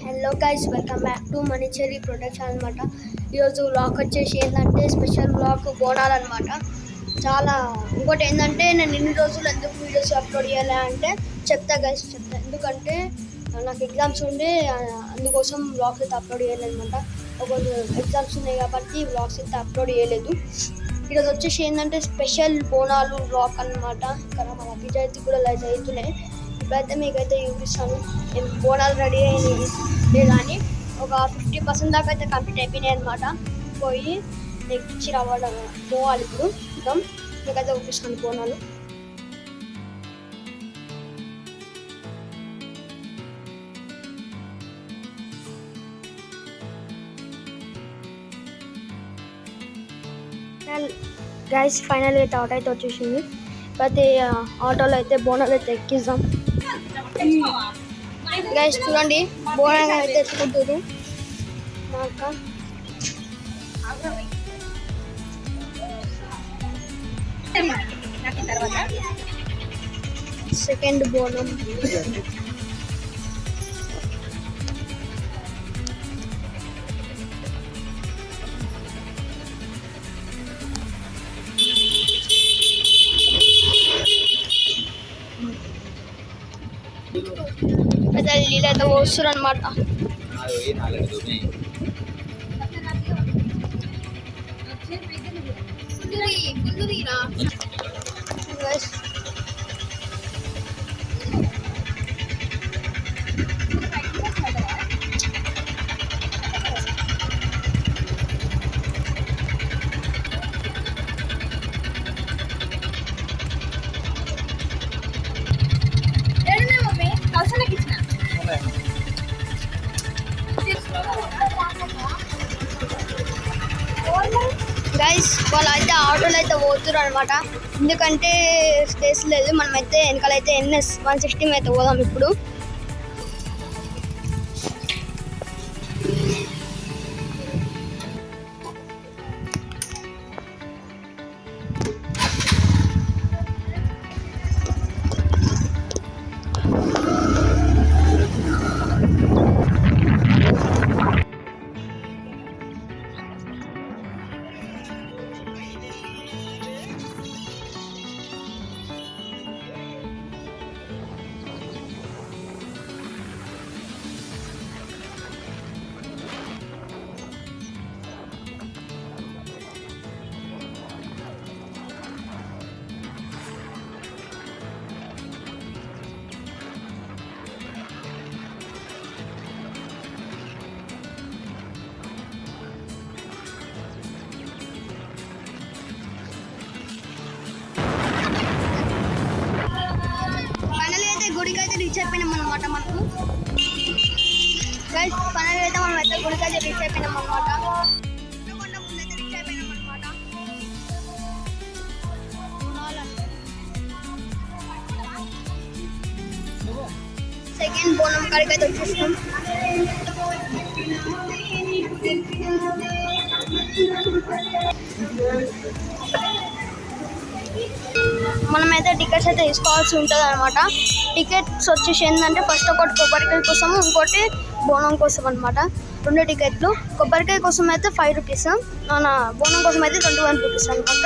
Hello guys, welcome back to money cherry production అనమాట. ఈరోజు vlog వచ్చేసి ఏంటంటే స్పెషల్ వ్లాగ్ బోనాలు అనమాట. చాలా ఇంకోటి ఏంటంటే నేను ఇన్ని రోజులు ఎందుకు వీడియోస్ అప్లోడ్ చేయాలి అంటే చెప్తా. ఎందుకంటే నాకు ఎగ్జామ్స్ ఉండి అందుకోసం వ్లాగ్స్ అయితే అప్లోడ్ చేయలేదన్నమాట. ఒక ఎగ్జామ్స్ ఉన్నాయి కాబట్టి వ్లాగ్స్ అయితే అప్లోడ్ చేయలేదు. ఈరోజు వచ్చేసి ఏంటంటే స్పెషల్ బోనాలు వ్లాగ్ అనమాట. ఇక్కడ మన విజయతి కూడా లైవ్ అవుతున్నాయి. ఇప్పుడైతే మీకైతే చూపిస్తాను నేను బోనాలు రెడీ అయినాయి కానీ ఒక 50% దాకా అయితే కంప్లీట్ అయిపోయినాయి అనమాట. పోయి ఎక్కించి రావడం పోవాలి. ఇప్పుడు మొత్తం మీకైతే చూపిస్తాను బోనాలు. గైస్ ఫైనల్ అయితే ఆటో అయితే వచ్చేసింది. ప్రతి ఆటోలో అయితే బోనాలు అయితే ఎక్కిద్దాం. గైస్ చూడండి, బోనాలు అయితే ఎత్తుకుంటారు మా అక్క. సెకండ్ బోనం నీళ్ళైతే పోస్తారు అనమాట. గైస్ వాళ్ళు అయితే ఆటోలో అయితే పోతున్నారు అనమాట. ఎందుకంటే స్పేస్ లేదు. మనమైతే వెనకాలైతే NS 160 అయితే పోదాం ఇప్పుడు. గుడికి అయితే రీచ్ అయిపోయినాం అనమాట. మనకు గైస్ ఫైనల్ అయితే మనం అయితే గుడికి అయితే రీచ్ అయిపోయినాం అనమాట. ముందైతే రీచ్ అయిపోయినాం అనమాట. సెకండ్ బోనం కాడికి అయితే వచ్చేస్తాం. మనమైతే టికెట్స్ అయితే తీసుకోవాల్సి ఉంటుంది అనమాట. టికెట్స్ వచ్చేసి ఏంటంటే ఫస్ట్ ఒకటి కొబ్బరికాయ కోసం, ఇంకోటి బోనం కోసం అనమాట. 2 టికెట్లు. కొబ్బరికాయ కోసం అయితే 5 రూపీస్, బోనం కోసం అయితే 21 రూపీస్ అనమాట.